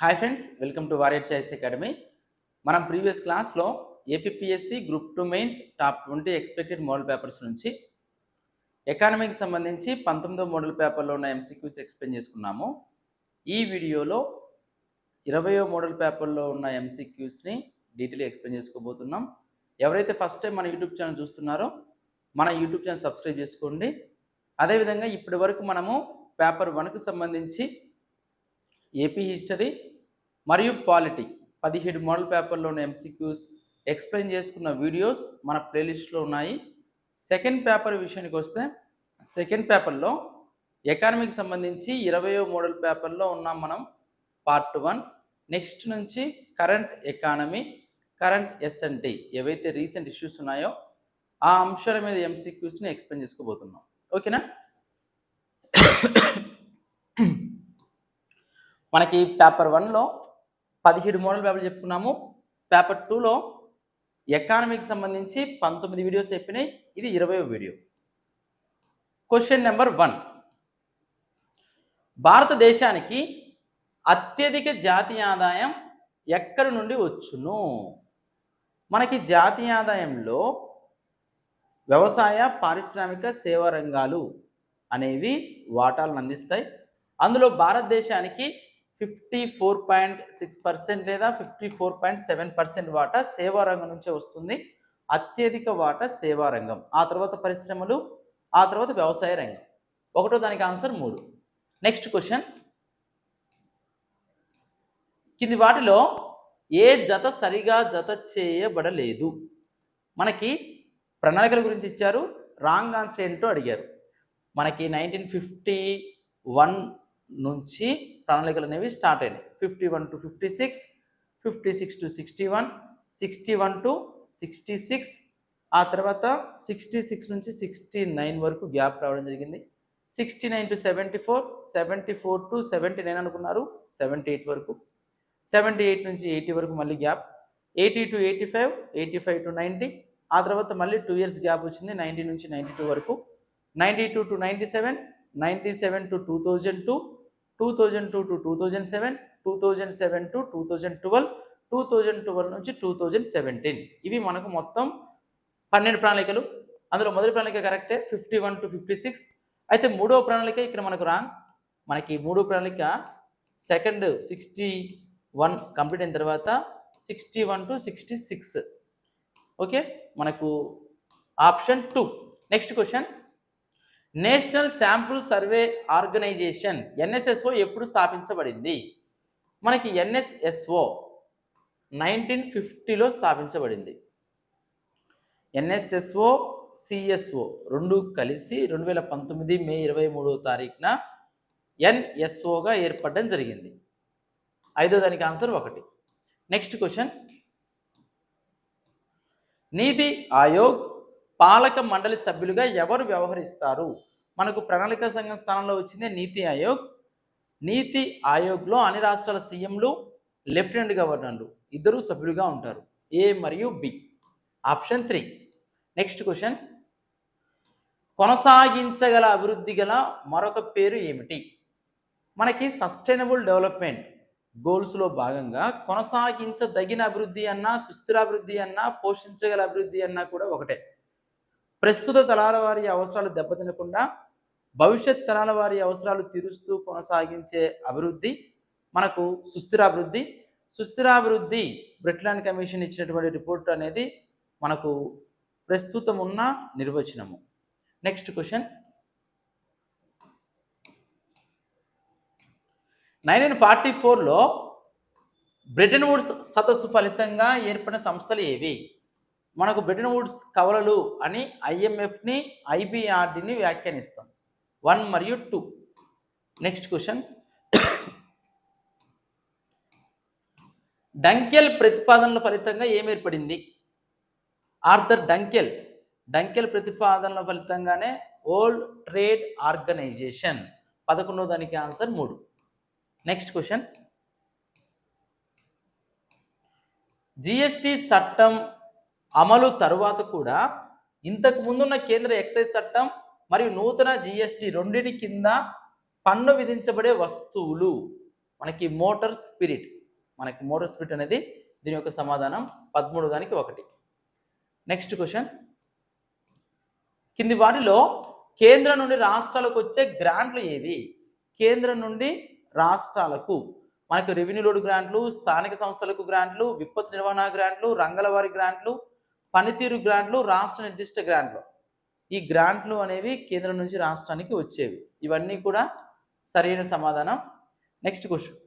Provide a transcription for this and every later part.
Hi friends, welcome to Warrior Choice Academy. మనం previous క్లాస్లో APSC group 2 mains top 20 expected model papers నుంచి ఎకానమీకి సంబంధించి 19వ మోడల్ పేపర్లో ఉన్న ఎంసీక్యూస్ ఎక్స్ప్లెయిన్ చేసుకున్నాము. ఈ వీడియోలో 20వ మోడల్ పేపర్లో ఉన్న ఎంసీక్యూస్ని డీటెయిల్ ఎక్స్ప్లెయిన్ చేసుకోబోతున్నాం. ఎవరైతే ఫస్ట్ టైం మన యూట్యూబ్ ఛానల్ చూస్తున్నారో మన యూట్యూబ్ ఛానల్ సబ్స్క్రైబ్ చేసుకోండి. అదేవిధంగా ఇప్పటి వరకు మనము పేపర్ 1కి సంబంధించి ఏపీ హిస్టరీ మరియు పాలిటీ 17 మోడల్ పేపర్లో ఉన్న ఎంసీక్యూస్ ఎక్స్ప్లెయిన్ చేసుకున్న వీడియోస్ మన ప్లేలిస్ట్లో ఉన్నాయి. సెకండ్ పేపర్ విషయానికి వస్తే సెకండ్ పేపర్లో ఎకానమీకి సంబంధించి 20వ మోడల్ పేపర్లో ఉన్నాం మనం. పార్ట్ 1 నెక్స్ట్ నుంచి కరెంట్ ఎకానమీ, కరెంట్ ఎస్ఎన్టీ ఏవైతే రీసెంట్ ఇష్యూస్ ఉన్నాయో ఆ అంశాల మీద ఎంసీక్యూస్ని ఎక్స్ప్లెయిన్ చేసుకోబోతున్నాం. ఓకేనా? మనకి పేపర్ 1లో 17 మోడల్ పేపర్లు చెప్పుకున్నాము. పేపర్ 2లో ఎకానమీకి సంబంధించి 19 వీడియోస్ అయిపోయినాయి. ఇది 20వ వీడియో. క్వశ్చన్ నెంబర్ 1, భారతదేశానికి అత్యధిక జాతీయ ఆదాయం ఎక్కడి నుండి వచ్చును? మనకి జాతీయ ఆదాయంలో వ్యవసాయ, పారిశ్రామిక, సేవా రంగాలు అనేవి వాటాలను అందిస్తాయి. అందులో భారతదేశానికి 54.6% లేదా 54.7% వాటా సేవా రంగం నుంచే వస్తుంది. అత్యధిక వాటా సేవా రంగం, ఆ తర్వాత పరిశ్రమలు, ఆ తర్వాత వ్యవసాయ రంగం. ఒకటో దానికి ఆన్సర్ 3. నెక్స్ట్ క్వశ్చన్, కింది వాటిలో ఏ జత సరిగా జత చేయబడలేదు? మనకి ప్రణాళికల గురించి ఇచ్చారు, రాంగ్ ఆన్సర్ ఏంటో అడిగారు. మనకి 1951 నుంచి ప్రణాళికలు అనేవి స్టార్ట్ అయినాయి. 51 to 56, 56 to 61, 61 to 66, ఆ తర్వాత 66 నుంచి 69 వరకు గ్యాప్ రావడం జరిగింది. 69 to 74, 74 to 79 అనుకున్నారు, 78 వరకు. 78 నుంచి 80 వరకు మళ్ళీ గ్యాప్. 80 to 85, 85 to 90, ఆ తర్వాత మళ్ళీ 2 years గ్యాప్ వచ్చింది. 90 నుంచి 92 వరకు. 92 to 97, 97 to 2002, 2002 to 2007, 2007 to 2012, 2012 నుంచి 2017. ఇవి మనకు మొత్తం 12 ప్రణాళికలు. అందులో మొదటి ప్రణాళిక కరెక్టే, 51 to 56. అయితే మూడవ ప్రణాళిక ఇక్కడ మనకు రాంగ్. మనకి మూడో ప్రణాళిక సెకండ్ 61 కంప్లీట్ అయిన తర్వాత 61 to 66. ఓకే, మనకు option 2. Next question, national sample survey organisation NSSO ఎప్పుడు స్థాపించబడింది? మనకి ఎన్ఎస్ఎస్ఓ 1950లో స్థాపించబడింది. ఎన్ఎస్ఎస్ఓ సిఎస్ఓ రెండు కలిసి 2019 మే 23వ తారీఖున ఎన్ఎస్ఓగా ఏర్పడడం జరిగింది. ఐదో దానికి ఆన్సర్ 1. నెక్స్ట్ క్వశ్చన్, నీతి ఆయోగ్ పాలక మండలి సభ్యులుగా ఎవరు వ్యవహరిస్తారు? మనకు ప్రణాళిక సంఘం స్థానంలో వచ్చింది నీతి ఆయోగ్. నీతి ఆయోగ్లో అన్ని రాష్ట్రాల సీఎంలు, లెఫ్టినెంట్ గవర్నర్లు ఇద్దరు సభ్యులుగా ఉంటారు, ఏ మరియు బి. ఆప్షన్ 3. నెక్స్ట్ క్వశ్చన్, కొనసాగించగల అభివృద్ధి గల మరొక పేరు ఏమిటి? మనకి సస్టైనబుల్ డెవలప్మెంట్ గోల్స్లో భాగంగా కొనసాగించదగిన అభివృద్ధి అన్నా, సుస్థిరాభివృద్ధి అన్నా, పోషించగల అభివృద్ధి అన్నా కూడా ఒకటే. ప్రస్తుత తరాల వారి అవసరాలు దెబ్బతినకుండా భవిష్యత్ తరాల వారి అవసరాలు తీరుస్తూ కొనసాగించే అభివృద్ధి మనకు సుస్థిరాభివృద్ధి. సుస్థిరాభివృద్ధి బ్రిట్లాన్ కమిషన్ ఇచ్చినటువంటి రిపోర్ట్ అనేది మనకు ప్రస్తుతం ఉన్న నిర్వచనము. నెక్స్ట్ క్వశ్చన్, 1944లో బ్రెటన్ వుడ్స్ సదస్సు ఫలితంగా ఏర్పడిన సంస్థలు ఏవి? మనకు బ్రెటన్ వుడ్స్ కవలలు అని ఐఎంఎఫ్ని, ఐబిఆర్డిని వ్యాఖ్యానిస్తాం. 1 మరియు 2. నెక్స్ట్ క్వశ్చన్, డంకెల్ ప్రతిపాదనల ఫలితంగా ఏం ఏర్పడింది? ఆర్థర్ డంకెల్ ప్రతిపాదనల ఫలితంగానే వరల్డ్ ట్రేడ్ ఆర్గనైజేషన్. 11వ దానికి ఆన్సర్ 3. నెక్స్ట్ క్వశ్చన్, జిఎస్టి చట్టం అమలు తరువాత కూడా ఇంతకు ముందున్న కేంద్ర ఎక్సైజ్ చట్టం మరియు నూతన జిఎస్టి రెండింటి కింద పన్ను విధించబడే వస్తువులు మనకి మోటార్ స్పిరిట్. మనకి మోటార్ స్పిరిట్ అనేది దీని యొక్క సమాధానం 13 దానికి 1. నెక్స్ట్ క్వశ్చన్, కింది వాటిలో కేంద్రం నుండి రాష్ట్రాలకు వచ్చే గ్రాంట్లు ఏవి? కేంద్రం నుండి రాష్ట్రాలకు మనకు రెవెన్యూ లోడ్ గ్రాంట్లు, స్థానిక సంస్థలకు గ్రాంట్లు, విపత్తు నిర్వహణ గ్రాంట్లు, రంగాల వారి గ్రాంట్లు, పనితీరు గ్రాంట్లు, రాష్ట్ర నిర్దిష్ట గ్రాంట్లు. ఈ గ్రాంట్లు అనేవి కేంద్రం నుంచి రాష్ట్రానికి వచ్చేవి. ఇవన్నీ కూడా సరైన సమాధానం. నెక్స్ట్ క్వశ్చన్,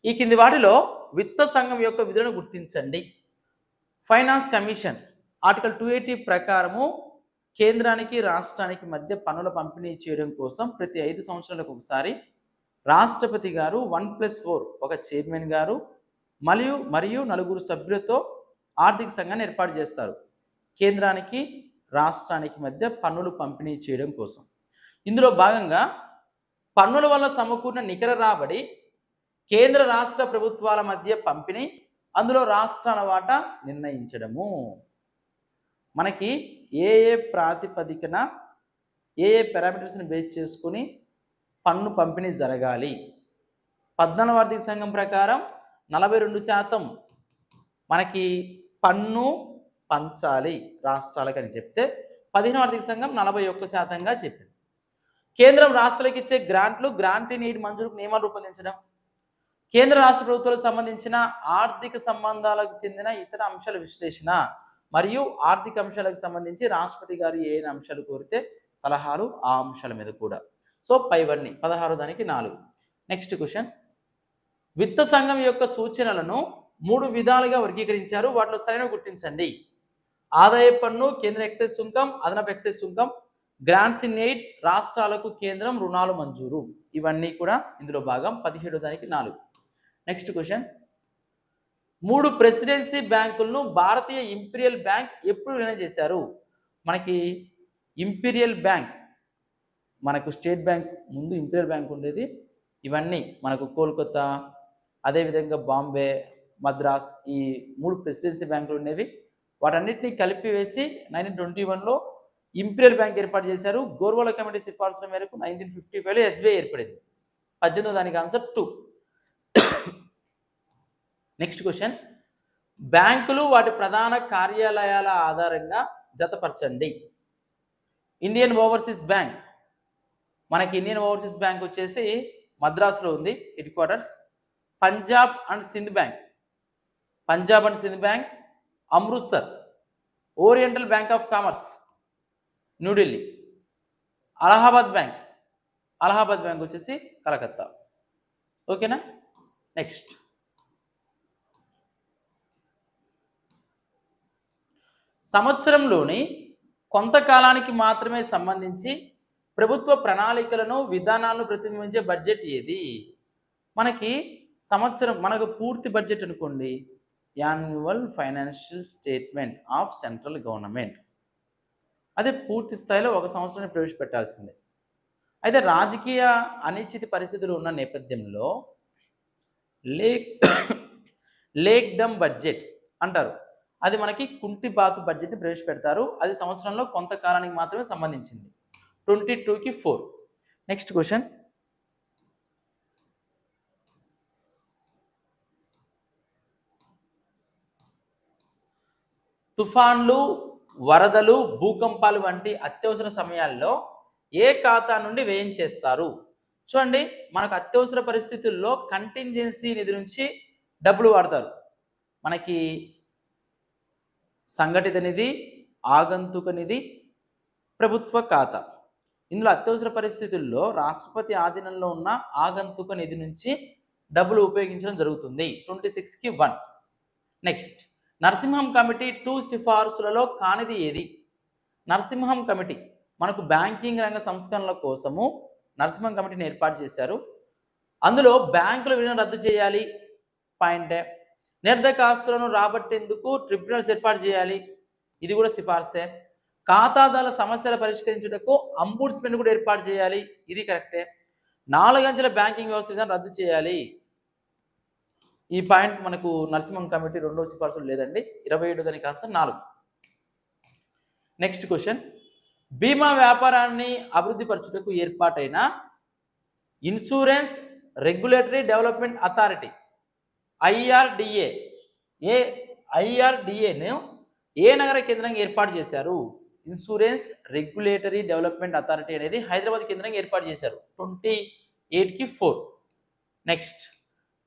ఈ కింది వాటిలో విత్త సంఘం యొక్క విధులను గుర్తించండి. ఫైనాన్స్ కమిషన్ ఆర్టికల్ 280 ప్రకారము కేంద్రానికి రాష్ట్రానికి మధ్య పన్నుల పంపిణీ చేయడం కోసం ప్రతి 5 సంవత్సరాలకు ఒకసారి రాష్ట్రపతి గారు 1+4 ఒక చైర్మన్ గారు మరియు 4 సభ్యులతో ఆర్థిక సంఘాన్ని ఏర్పాటు చేస్తారు కేంద్రానికి రాష్ట్రానికి మధ్య పన్నులు పంపిణీ చేయడం కోసం. ఇందులో భాగంగా పన్నుల వల్ల సమకూరిన నికర రాబడి కేంద్ర రాష్ట్ర ప్రభుత్వాల మధ్య పంపిణీ, అందులో రాష్ట్రాల వాటా నిర్ణయించడము. మనకి ఏ ప్రాతిపదికన ఏ పారామీటర్స్ని బేస్ చేసుకుని పన్ను పంపిణీ జరగాలి? 14వ ఆర్థిక సంఘం ప్రకారం 42% మనకి పన్ను పంచాలి రాష్ట్రాలకు అని చెప్తే 15వ ఆర్థిక సంఘం 41%గా చెప్పింది. కేంద్రం రాష్ట్రాలకు ఇచ్చే గ్రాంట్ నీడ్ మంజూరుకు నియమాలు రూపొందించడం, కేంద్ర రాష్ట్ర ప్రభుత్వాలకు సంబంధించిన ఆర్థిక సంబంధాలకు చెందిన ఇతర అంశాల విశ్లేషణ మరియు ఆర్థిక అంశాలకు సంబంధించి రాష్ట్రపతి గారు ఏ అంశాలు కోరితే సలహాలు ఆ అంశాల మీద కూడా. సో పైవన్నీ 16 దానికి 4. నెక్స్ట్ క్వశ్చన్, విత్త సంఘం యొక్క సూచనలను 3 విధాలుగా వర్గీకరించారు, వాటిలో సరైన గుర్తించండి. ఆదాయ పన్ను, కేంద్ర ఎక్సైజ్ సుంకం, అదనపు ఎక్సైజ్ సుంకం, గ్రాంట్స్ ఇన్ ఎయిడ్, రాష్ట్రాలకు కేంద్రం రుణాలు మంజూరు. ఇవన్నీ కూడా ఇందులో భాగం. 17 దానికి 4. నెక్స్ట్ క్వశ్చన్, 3 ప్రెసిడెన్సీ బ్యాంకులను భారతీయ ఇంపీరియల్ బ్యాంక్ ఎప్పుడు విలీనం చేశారు? మనకి ఇంపీరియల్ బ్యాంక్, మనకు స్టేట్ బ్యాంక్ ముందు ఇంపీరియల్ బ్యాంక్ ఉండేది. ఇవన్నీ మనకు కోల్కతా, అదేవిధంగా బాంబే, మద్రాస్, ఈ 3 ప్రెసిడెన్సీ బ్యాంకులు ఉండేవి. వాటన్నిటిని కలిపి వేసి 1921లో ఇంపీరియల్ బ్యాంక్ ఏర్పాటు చేశారు. గోర్వాల కమిటీ సిఫార్సుల మేరకు 1955లో ఎస్బీఐ ఏర్పడింది. 18 దానికి ఆన్సర్ 2. నెక్స్ట్ క్వశ్చన్, బ్యాంకులు వాటి ప్రధాన కార్యాలయాల ఆధారంగా జతపరచండి. ఇండియన్ ఓవర్సీస్ బ్యాంక్, మనకి ఇండియన్ ఓవర్సీస్ బ్యాంక్ వచ్చేసి మద్రాసులో ఉంది head quarters. Punjab and Sindh bank Amritsar. Oriental bank of commerce New Delhi. Allahabad bank వచ్చేసి కలకత్తా. ఓకేనా? నెక్స్ట్, సంవత్సరంలోని కొంతకాలానికి మాత్రమే సంబంధించి ప్రభుత్వ ప్రణాళికలను విధానాలను ప్రతిబింబించే బడ్జెట్ ఏది? మనకి సంవత్సరం, మనకు పూర్తి బడ్జెట్ అనుకోండి, annual financial statement of central government. అదే పూర్తి స్థాయిలో ఒక సంవత్సరాన్ని ప్రవేశపెట్టాల్సిందే. అయితే రాజకీయ అనిశ్చిత పరిస్థితులు ఉన్న నేపథ్యంలో లేక్ డమ్ బడ్జెట్ అంటారు. అది మనకి కుంటిబాతు బడ్జెట్ని ప్రవేశపెడతారు. అది సంవత్సరంలో కొంతకాలానికి మాత్రమే సంబంధించింది. 22కి 4. నెక్స్ట్ క్వశ్చన్, తుఫాన్లు, వరదలు, భూకంపాలు వంటి అత్యవసర సమయాల్లో ఏ ఖాతా నుండి వ్యయం చేస్తారు? చూడండి, మనకు అత్యవసర పరిస్థితుల్లో కంటింజెన్సీ నిధి నుంచి డబ్బులు వాడతారు. మనకి సంఘటిత నిధి, ఆగంతుక నిధి, ప్రభుత్వ ఖాతా. ఇందులో అత్యవసర పరిస్థితుల్లో రాష్ట్రపతి ఆధీనంలో ఉన్న ఆగంతుక నిధి నుంచి డబ్బులు ఉపయోగించడం జరుగుతుంది. 26కి 1. నెక్స్ట్, నరసింహం కమిటీ 2 సిఫార్సులలో కానిది ఏది? నరసింహం కమిటీ మనకు బ్యాంకింగ్ రంగ సంస్కరణల కోసము నరసింహం కమిటీని ఏర్పాటు చేశారు. అందులో బ్యాంకుల విలీనం రద్దు చేయాలి పాయింటే. నిర్ధకాస్తులను రాబట్టేందుకు ట్రిబ్యునల్స్ ఏర్పాటు చేయాలి, ఇది కూడా సిఫార్సే. ఖాతాదారుల సమస్యలు పరిష్కరించుటకు అంబుడ్స్మెన్ కూడా ఏర్పాటు చేయాలి, ఇది కరెక్టే. 4 అంచెల బ్యాంకింగ్ వ్యవస్థ విధానం రద్దు చేయాలి, ఈ పాయింట్ మనకు నరసింహం కమిటీ 2వ సిఫార్సులు లేదండి. 27 దానికి ఆన్సర్ 4. నెక్స్ట్ క్వశ్చన్, బీమా వ్యాపారాన్ని అభివృద్ధి పరచుటకు ఏర్పాటైన insurance regulatory development authority IRDA ఐఆర్డిఏను ఏ నగర కేంద్రంగా ఏర్పాటు చేశారు? ఇన్సూరెన్స్ రెగ్యులేటరీ డెవలప్మెంట్ అథారిటీ అనేది హైదరాబాద్ కేంద్రంగా ఏర్పాటు చేశారు 28కి 4. నెక్స్ట్,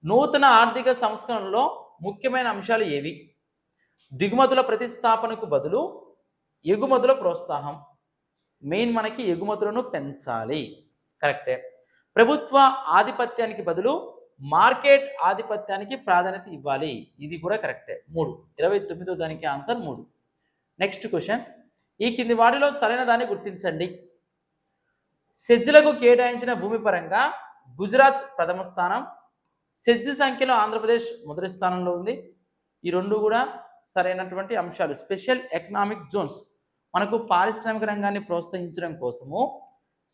నూతన ఆర్థిక సంస్కరణలో ముఖ్యమైన అంశాలు ఏవి? దిగుమతుల ప్రతిస్థాపనకు బదులు ఎగుమతుల ప్రోత్సాహం. మెయిన్ మనకి ఎగుమతులను పెంచాలి, కరెక్టే. ప్రభుత్వ ఆధిపత్యానికి బదులు మార్కెట్ ఆధిపత్యానికి ప్రాధాన్యత ఇవ్వాలి, ఇది కూడా కరెక్టే. 3, 29వ దానికి ఆన్సర్ 3. నెక్స్ట్ క్వశ్చన్, ఈ కింది వాటిలో సరైన దాన్ని గుర్తించండి. సెజ్లకు కేటాయించిన భూమి పరంగా గుజరాత్ ప్రథమ స్థానం, సెజ్ సంఖ్యలో ఆంధ్రప్రదేశ్ మొదటి స్థానంలో ఉంది. ఈ రెండు కూడా సరైనటువంటి అంశాలు. స్పెషల్ ఎకనామిక్ జోన్స్, మనకు పారిశ్రామిక రంగాన్ని ప్రోత్సహించడం కోసము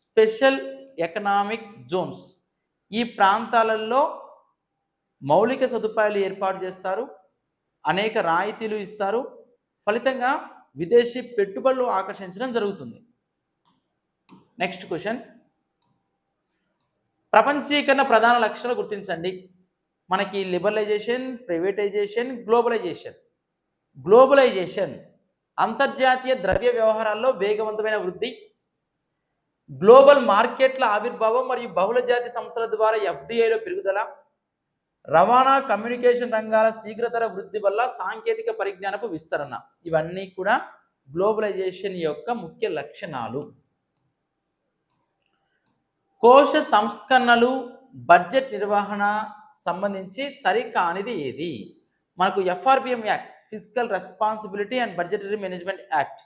స్పెషల్ ఎకనామిక్ జోన్స్, ఈ ప్రాంతాలలో మౌలిక సదుపాయాలు ఏర్పాటు చేస్తారు, అనేక రాయితీలు ఇస్తారు, ఫలితంగా విదేశీ పెట్టుబడులు ఆకర్షించడం జరుగుతుంది. నెక్స్ట్ క్వశ్చన్, ప్రపంచీకరణ ప్రధాన లక్ష్యాలు గుర్తించండి. మనకి లిబరలైజేషన్, ప్రైవేటైజేషన్, గ్లోబలైజేషన్. గ్లోబలైజేషన్ అంతర్జాతీయ ద్రవ్య వ్యవహారాల్లో వేగవంతమైన వృద్ధి, గ్లోబల్ మార్కెట్ల ఆవిర్భావం మరియు బహుళజాతి సంస్థల ద్వారా ఎఫ్డిఐలో పెరుగుదల, రవాణా కమ్యూనికేషన్ రంగాల శీఘ్రతర వృద్ధి వల్ల సాంకేతిక పరిజ్ఞానపు విస్తరణ, ఇవన్నీ కూడా గ్లోబలైజేషన్ యొక్క ముఖ్య లక్షణాలు. కోశ సంస్కరణలు, బడ్జెట్ నిర్వహణ సంబంధించి సరికానిది ఏది? మనకు FRBM act, physical responsibility and budgetary management act,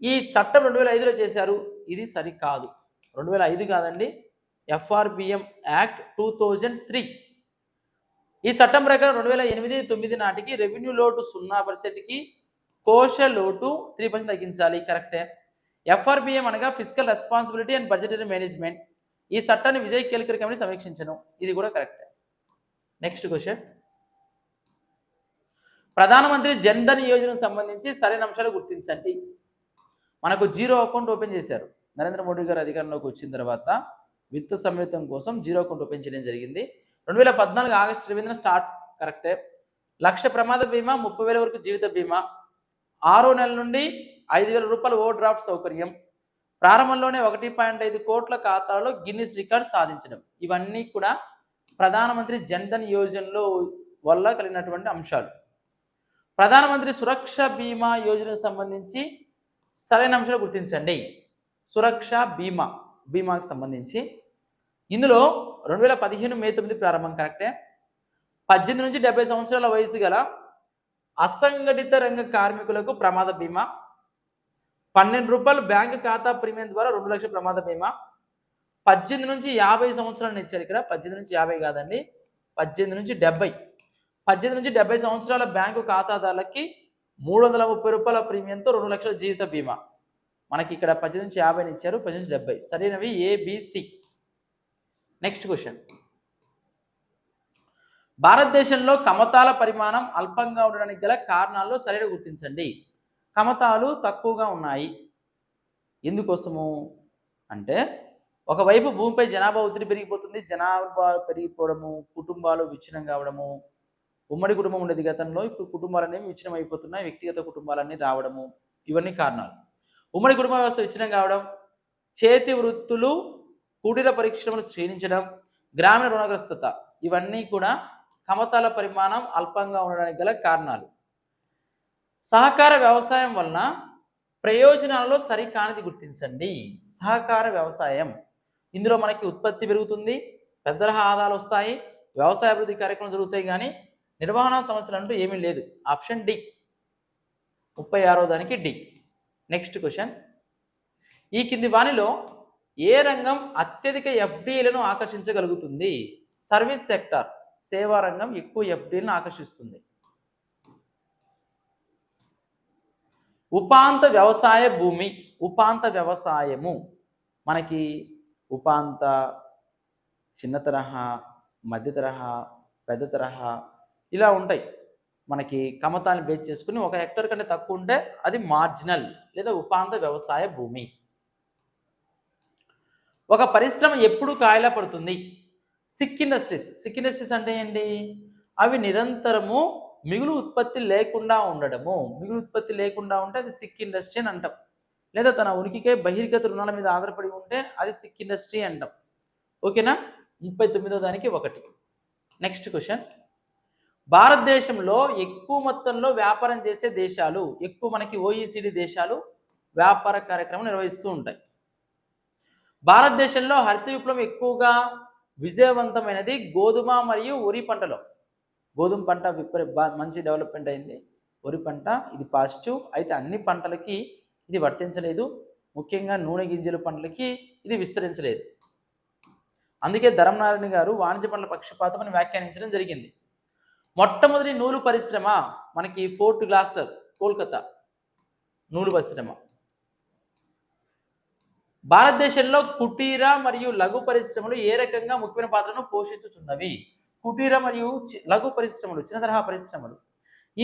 ఈ చట్టం 2005లో చేశారు, ఇది సరికాదు. 2005 కాదండి, ఎఫ్ఆర్బిఎం యాక్ట్ 2003. ఈ చట్టం ప్రకారం 2008-9 నాటికి రెవెన్యూ లోటు 0%కి, కోశ లోటు 3% తగ్గించాలి, కరెక్టే. ఎఫ్ఆర్బిఎం అనగా physical responsibility and budgetary management. ఈ చట్టాన్ని విజయ్ కేల్కర్ కమిటీ సమీక్షించను, ఇది కూడా కరెక్టే. నెక్స్ట్ క్వశ్చన్, ప్రధానమంత్రి జన్ ధన్ యోజనకు సంబంధించి సరైన అంశాలు గుర్తించండి. మనకు జీరో అకౌంట్ ఓపెన్ చేశారు. నరేంద్ర మోడీ గారు అధికారంలోకి వచ్చిన తర్వాత విత్త సంయుక్తం కోసం జీరో అకౌంట్ ఓపెన్ చేయడం జరిగింది. 2014 ఆగస్టు 20న స్టార్ట్, కరెక్టే. 1,00,000 ప్రమాద బీమా, 30,000 వరకు జీవిత బీమా, 6వ నెల నుండి 5,000 రూపాయల ఓవర్ డ్రాఫ్ట్ సౌకర్యం, ప్రారంభంలోనే 1.5 కోట్ల ఖాతాలో గిన్నిస్ రికార్డు సాధించడం, ఇవన్నీ కూడా ప్రధానమంత్రి జన్ ధన్ యోజనలో వల్ల కలిగినటువంటి అంశాలు. ప్రధానమంత్రి సురక్ష బీమా యోజనకు సంబంధించి సరైన అంశాలు గుర్తించండి. సురక్ష బీమాకు సంబంధించి ఇందులో 2015 మే 9 ప్రారంభం, కరెక్టే. 18 నుంచి 70 సంవత్సరాల వయసు గల అసంఘటిత రంగ కార్మికులకు ప్రమాద బీమా, 12 రూపాయలు బ్యాంకు ఖాతా ప్రీమియం ద్వారా 2 లక్షల ప్రమాద బీమా, 18 నుంచి 50 సంవత్సరాలను ఇచ్చారు. ఇక్కడ 18 నుంచి 50 కాదండి, 18 నుంచి 70. 18 నుంచి 70 సంవత్సరాల బ్యాంకు ఖాతాదారులకి 330 రూపాయల ప్రీమియంతో 2 లక్షల జీవిత బీమా. మనకి ఇక్కడ 18 నుంచి 50 ఇచ్చారు, 18 నుంచి 70. సరైనవి ఏబిసి. నెక్స్ట్ క్వశ్చన్, భారతదేశంలో కమతాల పరిమాణం అల్పంగా ఉండడానికి గల కారణాల్లో సరైన గుర్తించండి. కమతాలు తక్కువగా ఉన్నాయి, ఎందుకోసము అంటే ఒకవైపు భూమిపై జనాభా ఒత్తిడి పెరిగిపోతుంది, జనాభా పెరిగిపోవడము, కుటుంబాలు విచ్ఛిన్నం కావడము, ఉమ్మడి కుటుంబం ఉండేది గతంలో, ఇప్పుడు కుటుంబాలన్నీ విచ్ఛిన్నం అయిపోతున్నాయి, వ్యక్తిగత కుటుంబాలన్నీ రావడము, ఇవన్నీ కారణాలు. ఉమ్మడి కుటుంబ వ్యవస్థ విచ్ఛిన్నం కావడం, చేతి వృత్తులు, కుటీర పరిశ్రమలు క్షీణించడం, గ్రామీణ రుణగ్రస్తత, ఇవన్నీ కూడా కమతాల పరిమాణం అల్పంగా ఉండడానికి గల కారణాలు. సహకార వ్యవసాయం వలన ప్రయోజనాలలో సరికానిది గుర్తించండి. సహకార వ్యవసాయం, ఇందులో మనకి ఉత్పత్తి పెరుగుతుంది, పెద్ద తరహా ఆదాయాలు వస్తాయి, వ్యవసాయ అభివృద్ధి కార్యక్రమాలు జరుగుతాయి, కానీ నిర్వహణ సమస్యలు అంటూ ఏమీ లేదు. ఆప్షన్ డి, 36వ దానికి డి. నెక్స్ట్ క్వశ్చన్, ఈ కింది వానిలో ఏ రంగం అత్యధిక ఎఫ్డిఐలను ఆకర్షించగలుగుతుంది? సర్వీస్ సెక్టార్, సేవా రంగం ఎక్కువ ఎఫ్డిఐలను ఆకర్షిస్తుంది. ఉపాంత వ్యవసాయ భూమి, ఉపాంత వ్యవసాయము, మనకి ఉపాంత, చిన్న తరహా, మధ్య తరహా, పెద్ద తరహా ఇలా ఉంటాయి. మనకి కమతాన్ని బేస్ చేసుకుని 1 హెక్టర్ కంటే తక్కువ ఉంటే అది మార్జినల్ లేదా ఉపాంత వ్యవసాయ భూమి. ఒక పరిశ్రమ ఎప్పుడు కాయలా పడుతుంది? సిక్ ఇండస్ట్రీస్ అంటే ఏంటి? అవి నిరంతరము మిగులు ఉత్పత్తి లేకుండా ఉండడము. మిగులు ఉత్పత్తి లేకుండా ఉంటే అది సిక్ ఇండస్ట్రీ అని అంటాం. లేదా తన ఉనికికే బహిర్గత రుణాల మీద ఆధారపడి ఉంటే అది సిక్ ఇండస్ట్రీ అంటాం. ఓకేనా? 39వ దానికి 1. Next question. భారతదేశంలో ఎక్కువ మొత్తంలో వ్యాపారం చేసే దేశాలు, ఎక్కువ మనకి OECD దేశాలు వ్యాపార కార్యక్రమం నిర్వహిస్తూ ఉంటాయి. భారతదేశంలో హరిత విప్లవం ఎక్కువగా విజయవంతమైనది గోధుమ మరియు వరి పంటలో. గోధుమ పంట మంచి డెవలప్మెంట్ అయింది. వరి పంట ఇది పాజిటివ్. అయితే అన్ని పంటలకి ఇది వర్తించలేదు. ముఖ్యంగా నూనె గింజల పంటలకి ఇది విస్తరించలేదు. అందుకే ధర్మనారాయణ గారు వాణిజ్య పంటల పక్షపాతం అని వ్యాఖ్యానించడం జరిగింది. మొట్టమొదటి నూలు పరిశ్రమ మనకి ఫోర్ట్ గ్లాస్టర్, కోల్కతా నూలు పరిశ్రమ. భారతదేశంలో కుటీర మరియు లఘు పరిశ్రమలు ఏ రకంగా ముఖ్యమైన పాత్రను పోషించుచున్నవి? కుటీర మరియు లఘు పరిశ్రమలు, చిన్న తరహా పరిశ్రమలు,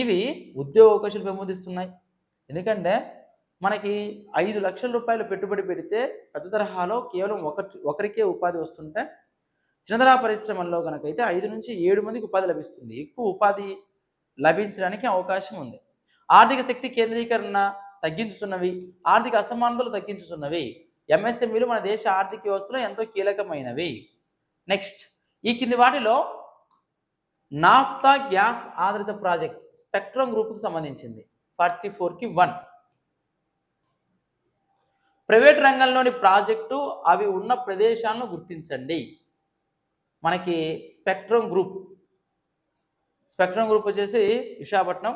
ఇవి ఉద్యోగ అవకాశాలు పెంపొందిస్తున్నాయి. ఎందుకంటే మనకి 5 లక్షల రూపాయలు పెట్టుబడి పెడితే పెద్ద తరహాలో కేవలం ఒకరికే ఉపాధి వస్తుంటే, చిన్న తరహా పరిశ్రమల్లో కనుకైతే 5 నుంచి 7 మందికి ఉపాధి లభిస్తుంది. ఎక్కువ ఉపాధి లభించడానికి అవకాశం ఉంది. ఆర్థిక శక్తి కేంద్రీకరణ తగ్గించుతున్నవి, ఆర్థిక అసమానతలు తగ్గించుతున్నవి. ఎంఎస్ఎంఈలు మన దేశ ఆర్థిక వ్యవస్థలో ఎంతో కీలకమైనవి. నెక్స్ట్, ఈ కింది వాటిలో నాఫ్తా గ్యాస్ ఆధారిత ప్రాజెక్ట్ స్పెక్ట్రమ్ గ్రూప్కి సంబంధించింది. 44కి 1. ప్రైవేట్ రంగంలోని ప్రాజెక్టు అవి ఉన్న ప్రదేశాలను గుర్తించండి. మనకి స్పెక్ట్రమ్ గ్రూప్ వచ్చేసి విశాఖపట్నం,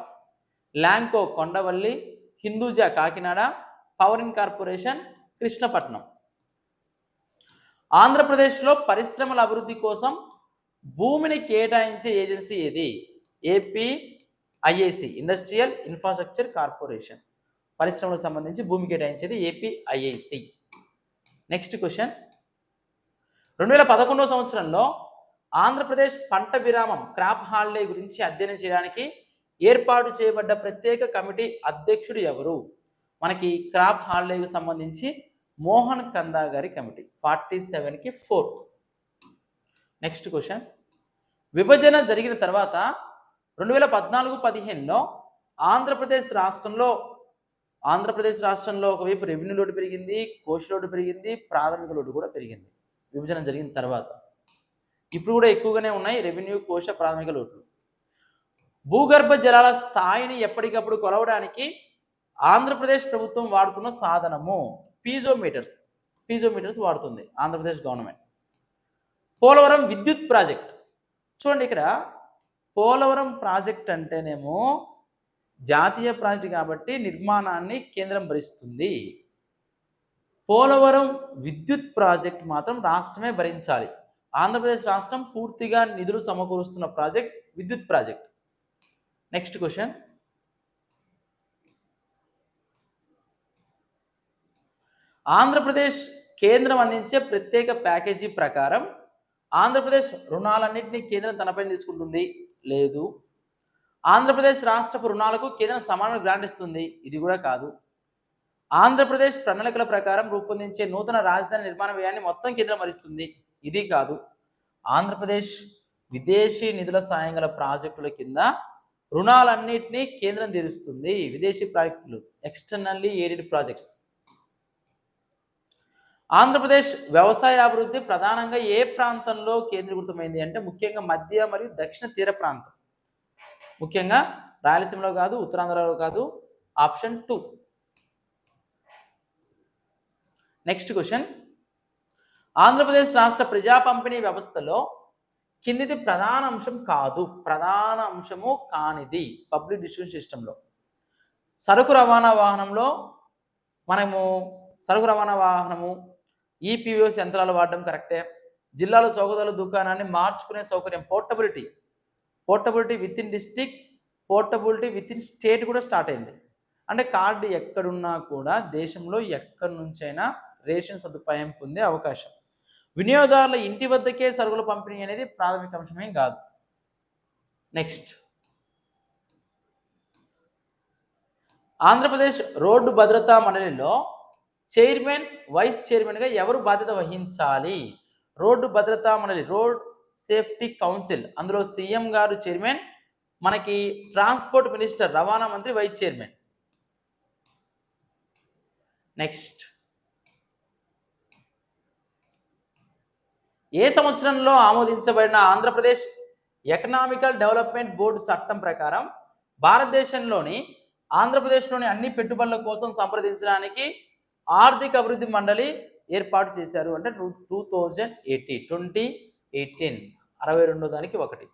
ల్యాంకో కొండవల్లి, హిందూజా కాకినాడ, పవర్ కార్పొరేషన్ కృష్ణపట్నం. ఆంధ్రప్రదేశ్లో పరిశ్రమల అభివృద్ధి కోసం భూమిని కేటాయించే ఏజెన్సీ ఏది? APIIC, industrial infrastructure corporation. పరిశ్రమలకు సంబంధించి భూమి కేటాయించేది APIIC. Next question. 2011వ సంవత్సరంలో ఆంధ్రప్రదేశ్ పంట విరామం క్రాప్ హాలిడే గురించి అధ్యయనం చేయడానికి ఏర్పాటు చేయబడ్డ ప్రత్యేక కమిటీ అధ్యక్షుడు ఎవరు? మనకి క్రాప్ హాలిడేకి సంబంధించి మోహన్ కందా గారి కమిటీ. 47కి 4. Next question. విభజన జరిగిన తర్వాత 2014-15లో ఆంధ్రప్రదేశ్ రాష్ట్రంలో ఒకవైపు రెవెన్యూ లోటు పెరిగింది, కోశ లోటు పెరిగింది, ప్రాథమిక లోటు కూడా పెరిగింది. విభజన జరిగిన తర్వాత ఇప్పుడు కూడా ఎక్కువగానే ఉన్నాయి రెవెన్యూ, కోశ, ప్రాథమిక లోట్లు. భూగర్భ జలాల స్థాయిని ఎప్పటికప్పుడు కొలవడానికి ఆంధ్రప్రదేశ్ ప్రభుత్వం వాడుతున్న సాధనము పీజోమీటర్స్ వాడుతుంది ఆంధ్రప్రదేశ్ గవర్నమెంట్. పోలవరం విద్యుత్ ప్రాజెక్ట్. చూడండి, ఇక్కడ పోలవరం ప్రాజెక్ట్ అంటేనేమో జాతీయ ప్రాజెక్ట్ కాబట్టి నిర్మాణాన్ని కేంద్రం భరిస్తుంది. పోలవరం విద్యుత్ ప్రాజెక్ట్ మాత్రం రాష్ట్రమే భరించాలి. ఆంధ్రప్రదేశ్ రాష్ట్రం పూర్తిగా నిధులు సమకూరుస్తున్న ప్రాజెక్ట్ విద్యుత్ ప్రాజెక్ట్. Next question. ఆంధ్రప్రదేశ్ కేంద్రం అందించే ప్రత్యేక ప్యాకేజీ ప్రకారం ఆంధ్రప్రదేశ్ రుణాలన్నింటినీ కేంద్రం తనపైన తీసుకుంటుంది? లేదు. ఆంధ్రప్రదేశ్ రాష్ట్రపు రుణాలకు కేంద్రం సమాన గ్రాంట్ ఇస్తుంది? ఇది కూడా కాదు. ఆంధ్రప్రదేశ్ ప్రణాళికల ప్రకారం రూపొందించే నూతన రాజధాని నిర్మాణ వ్యయాన్ని మొత్తం కేంద్రం భరిస్తుంది? ఇది కాదు. ఆంధ్రప్రదేశ్ విదేశీ నిధుల సాయం గల ప్రాజెక్టుల కింద రుణాలన్నింటినీ కేంద్రం తీరుస్తుంది. విదేశీ ప్రాజెక్టులు, ఎక్స్టర్నల్లీ ఎయిడెడ్ ప్రాజెక్ట్స్. ఆంధ్రప్రదేశ్ వ్యవసాయ అభివృద్ధి ప్రధానంగా ఏ ప్రాంతంలో కేంద్రీకృతమైంది అంటే ముఖ్యంగా మధ్య మరియు దక్షిణ తీర ప్రాంతం. ముఖ్యంగా రాయలసీమలో కాదు, ఉత్తరాంధ్రలో కాదు. ఆప్షన్ 2. Next question. ఆంధ్రప్రదేశ్ రాష్ట్ర ప్రజా పంపిణీ వ్యవస్థలో కిందిది ప్రధాన అంశము కానిది పబ్లిక్ డిస్ట్రిబ్యూషన్ సిస్టంలో. సరుకు రవాణా వాహనము ఈపీఓఎస్ యంత్రాలు వాడడం కరెక్టే. జిల్లాలో చౌకధరల దుకాణాన్ని మార్చుకునే సౌకర్యం portability with in district, portability with in state కూడా స్టార్ట్ అయింది. అంటే కార్డు ఎక్కడున్నా కూడా దేశంలో ఎక్కడి నుంచైనా రేషన్ సదుపాయం పొందే అవకాశం. వినియోగదారుల ఇంటి వద్దకే సరుకుల పంపిణీ అనేది ప్రాథమిక అంశమేం కాదు. నెక్స్ట్. ఆంధ్రప్రదేశ్ రోడ్డు భద్రతా మండలిలో చైర్మన్, వైస్ చైర్మన్గా ఎవరు బాధ్యత వహించాలి? రోడ్డు భద్రతా మండలి, రోడ్ సేఫ్టీ కౌన్సిల్, అందులో సీఎం గారు చైర్మన్, మనకి ట్రాన్స్పోర్ట్ మినిస్టర్ రవాణా మంత్రి వైస్ చైర్మన్. నెక్స్ట్, ఏ సంవత్సరంలో ఆమోదించబడిన ఆంధ్రప్రదేశ్ ఎకనామికల్ డెవలప్మెంట్ బోర్డు చట్టం ప్రకారం భారతదేశంలోని ఆంధ్రప్రదేశ్లోని అన్ని పెట్టుబడుల కోసం సంప్రదించడానికి ఆర్థిక అభివృద్ధి మండలి ఏర్పాటు చేశారు అంటే 2018 62 దానికి 1.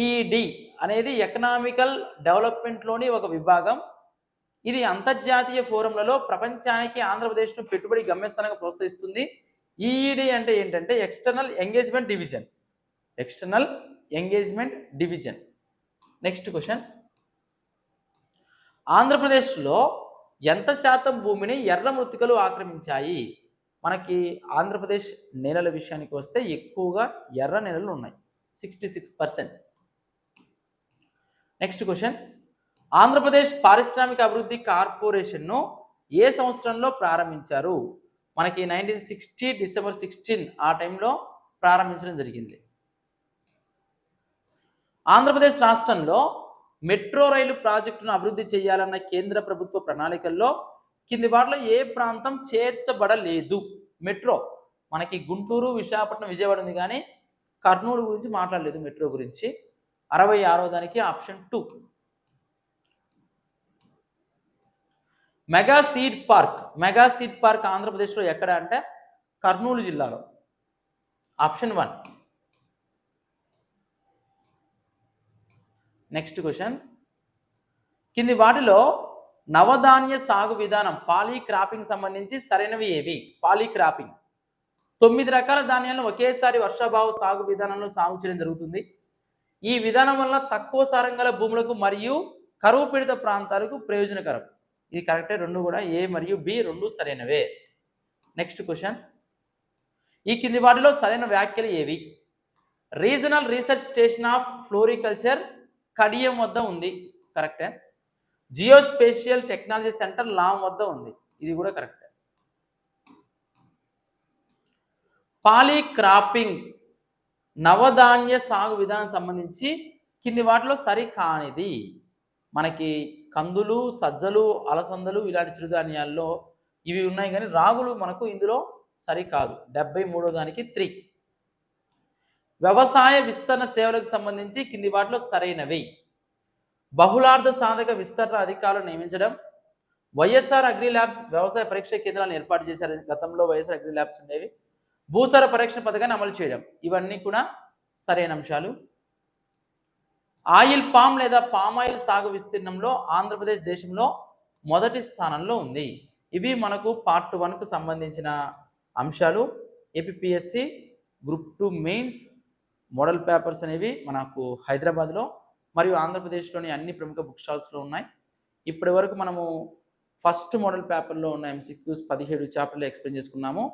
ఈఈడి అనేది ఎకనామికల్ డెవలప్మెంట్లోని ఒక విభాగం. ఇది అంతర్జాతీయ ఫోరంలలో ప్రపంచానికి ఆంధ్రప్రదేశ్ను పెట్టుబడి గమ్యస్థానంగా ప్రోత్సహిస్తుంది. ఈఈడి అంటే ఏంటంటే external engagement division. Next question, ఆంధ్రప్రదేశ్లో ఎంత శాతం భూమిని ఎర్ర మృత్తికలు ఆక్రమించాయి? మనకి ఆంధ్రప్రదేశ్ నేలల విషయానికి వస్తే ఎక్కువగా ఎర్ర నేలలు ఉన్నాయి, 66%. నెక్స్ట్ క్వశ్చన్, ఆంధ్రప్రదేశ్ పారిశ్రామిక అభివృద్ధి కార్పొరేషన్ను ఏ సంవత్సరంలో ప్రారంభించారు? మనకి 1960 December 16 ఆ టైంలో ప్రారంభించడం జరిగింది. ఆంధ్రప్రదేశ్ రాష్ట్రంలో మెట్రో రైలు ప్రాజెక్టును అభివృద్ధి చేయాలన్న కేంద్ర ప్రభుత్వ ప్రణాళికల్లో కింది వాటిలో ఏ ప్రాంతం చేర్చబడలేదు? మెట్రో మనకి గుంటూరు, విశాఖపట్నం, విజయవాడ ఉంది కానీ కర్నూలు గురించి మాట్లాడలేదు. మెట్రో గురించి 66వ దానికి ఆప్షన్ 2. మెగా సీడ్ పార్క్ ఆంధ్రప్రదేశ్లో ఎక్కడ అంటే కర్నూలు జిల్లాలో, ఆప్షన్ 1. నెక్స్ట్ క్వశ్చన్, కింది వాటిలో నవధాన్య సాగు విధానం పాలీక్రాపింగ్ సంబంధించి సరైనవి ఏవి? పాలీక్రాపింగ్ 9 రకాల ధాన్యాలను ఒకేసారి వర్షాభావ సాగు విధానంలో సాగు చేయడం జరుగుతుంది. ఈ విధానం వల్ల తక్కువ సారం గల భూములకు మరియు కరువు పీడిత ప్రాంతాలకు ప్రయోజనకరం. ఇది కరెక్టే, రెండు కూడా ఏ మరియు బి రెండు సరైనవే. నెక్స్ట్ క్వశ్చన్, ఈ కింది వాటిలో సరైన వ్యాఖ్యలు ఏవి? Regional research station of floriculture Kadiyam వద్ద ఉంది, కరెక్టే. జియోస్పేషియల్ టెక్నాలజీ సెంటర్ లాం వద్ద ఉంది, ఇది కూడా కరెక్టే. పాలీక్రాపింగ్ నవధాన్య సాగు విధానం సంబంధించి కింది వాటిలో సరి కానిది మనకి కందులు, సజ్జలు, అలసందలు ఇలాంటి చిరుధాన్యాల్లో ఇవి ఉన్నాయి కానీ రాగులు మనకు ఇందులో సరికాదు. 73వ దానికి 3. వ్యవసాయ విస్తరణ సేవలకు సంబంధించి కింది వాటిలో సరైనవి: బహుళార్థ సాధక విస్తరణ అధికారులను నియమించడం, వైఎస్ఆర్ అగ్రి ల్యాబ్స్ వ్యవసాయ పరీక్ష కేంద్రాలను ఏర్పాటు చేశారు. గతంలో వైఎస్ఆర్ అగ్రి ల్యాబ్స్ ఉండేవి. భూసార పరీక్ష పథకాన్ని అమలు చేయడం, ఇవన్నీ కూడా సరైన అంశాలు. ఆయిల్ పామ్ లేదా పామాయిల్ సాగు విస్తీర్ణంలో ఆంధ్రప్రదేశ్ దేశంలో మొదటి స్థానంలో ఉంది. ఇవి మనకు పార్ట్ 1కు సంబంధించిన అంశాలు. APSC group 2 mains model papers అనేవి మనకు హైదరాబాద్లో మరియు ఆంధ్రప్రదేశ్లోని అన్ని ప్రముఖ బుక్ స్టాల్స్లో ఉన్నాయి. ఇప్పటి వరకు మనము ఫస్ట్ మోడల్ పేపర్లో ఉన్న MCQs 17 చాప్టర్లు ఎక్స్ప్లెయిన్ చేసుకున్నాము.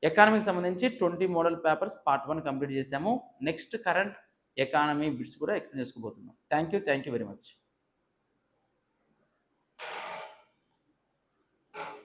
ఎకానమీకి సంబంధించి 20 మోడల్ పేపర్స్ పార్ట్ 1 కంప్లీట్ చేసాము. నెక్స్ట్ కరెంట్ ఎకానమీ బిట్స్ కూడా ఎక్స్ప్లెయిన్ చేసుకోబోతున్నాం. Thank you very much.